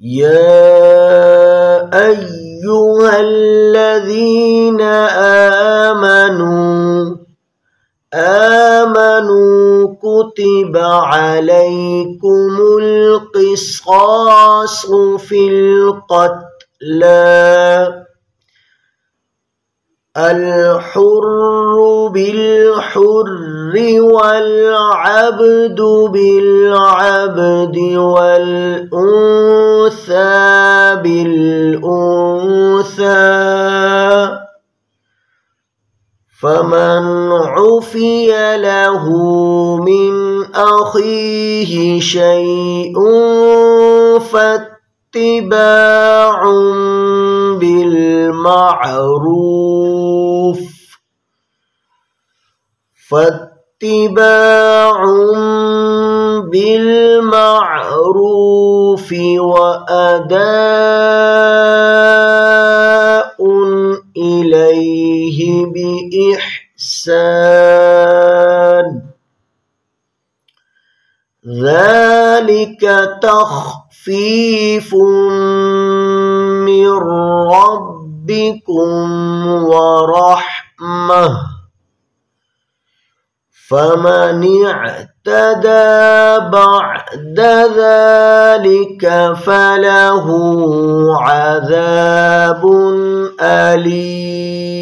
يا أيها الذين آمنوا كتب عليكم القصاص في القتلى الحر بالحر والعبد بالعبد والأنثى بالأنثى فمن عفي له من أخيه شيء فاتباع بالمعروف وأداء إليه بإحسان ذلك تخفيف من ربكم ورحمة فمن اعتدى بعد ذلك فله عذاب أليم.